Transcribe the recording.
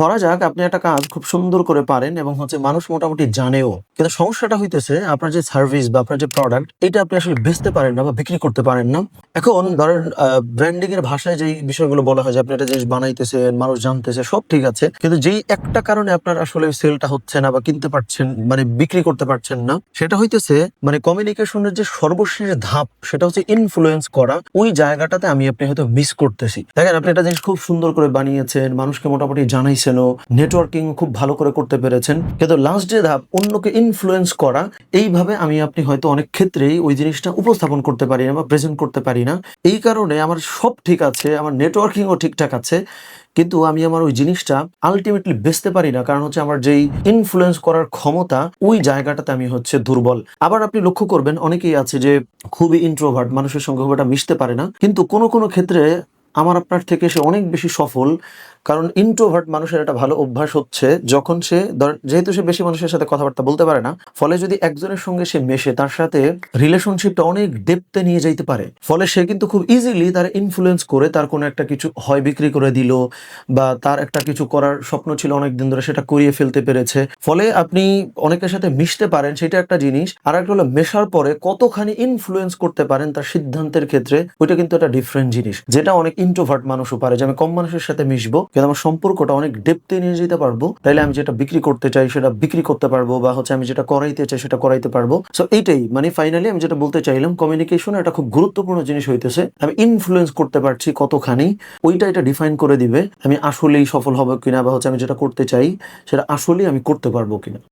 ধরা যাক আপনি একটা কাজ খুব সুন্দর করে পারেন এবং মানুষ মোটামুটি জানেও। কিন্তু সমস্যাটা হইতেছে আপনার যে সার্ভিস বা আপনার যে প্রোডাক্ট এটা আপনি আসলে বেচতে পারেন না বা বিক্রি করতে পারেন না। এখন ধরেন ব্র্যান্ডিং এর ভাষায় যেই বিষয়গুলো বলা হয় যে আপনি একটা জিনিস বানাইতেছেন, মানুষ জানতেছে, সব ঠিক আছে। কিন্তু যেই একটা কারণে আপনার আসলে সেলটা হচ্ছে না বা কিনতে পারছেন বিক্রি করতে পারছেন না, সেটা হইতেছে কমিউনিকেশনের যে সর্বশেষ ধাপ সেটা হচ্ছে ইনফ্লুয়েন্স করা। ওই জায়গাটাতে আপনি হয়তো মিস করতেছি। দেখেন আপনি একটা জিনিস খুব সুন্দর করে বানিয়েছেন, মানুষকে মোটামুটি জানাইছেনও, নেটওয়ার্কিং খুব ভালো করে করতে পেরেছেন, কিন্তু লাস্ট যে ধাপ অন্যকে ইনফ্লুয়েন্স করা, এইভাবে আপনি হয়তো অনেক ক্ষেত্রেই ওই জিনিসটা উপস্থাপন করতে পারি না বা প্রেজেন্ট করতে পারি না। এই কারণে আমার সব ঠিক আছে, আমার নেটওয়ার্কিংও ঠিকঠাক আছে, কিন্তু আমি আমার ওই জিনিসটা আলটিমেটলি বেচতে পারি না, কারণ আমার যেই ইনফ্লুয়েন্স করার ক্ষমতা ওই জায়গাটাতে আমি দুর্বল। আবার আপনি লক্ষ্য করবেন অনেকেই আছে যে খুবই ইন্ট্রোভার্ট, মানুষের সঙ্গে খুব একটা মিশতে পারে না, কিন্তু কোনো কোনো ক্ষেত্রে আমার আপনার থেকে সে অনেক বেশি সফল। কারণ ইন্ট্রোভার্ট মানুষের একটা ভালো অভ্যাস হচ্ছে, যখন সে যেহেতু সে বেশি মানুষের সাথে কথাবার্তা বলতে পারে না, ফলে যদি একজনের সঙ্গে সে মেশে, তার সাথে রিলেশনশিপটা অনেক ডেপথে নিয়ে যাইতে পারে। ফলে সে কিন্তু খুব ইজিলি তার ইনফ্লুয়েন্স করে তার কোনো একটা কিছু হয় বিক্রি করে দিল, বা তার একটা কিছু করার স্বপ্ন ছিল অনেকদিন ধরে, সেটা করিয়ে ফেলতে পেরেছে। ফলে আপনি অনেকের সাথে মিশতে পারেন, সেটা একটা জিনিস। আর একটা হলো মেশার পরে কতখানি ইনফ্লুয়েন্স করতে পারেন তার সিদ্ধান্তের ক্ষেত্রে, ওইটা কিন্তু একটা ডিফারেন্ট জিনিস, যেটা অনেক ইন্ট্রোভার্ট মানুষও পারে। যে আমি কম মানুষের সাথে মিশবো, কিন্তু আমার সম্পর্কটা অনেক ডেপথে নিয়ে যেতে পারবো, তাইলে আমি যেটা বিক্রি করতে চাই সেটা বিক্রি করতে পারবো, বা আমি যেটা করাইতে চাই সেটা করাইতে পারবো। সো এইটাই ফাইনালি আমি যেটা বলতে চাইলাম, কমিউনিকেশন একটা খুব গুরুত্বপূর্ণ জিনিস হইতেছে, আমি ইনফ্লুয়েন্স করতে পারছি কতখানি, ওইটা এটা ডিফাইন করে দিবে আমি আসলেই সফল হবো কিনা, বা আমি যেটা করতে চাই সেটা আসলেই আমি করতে পারবো কিনা।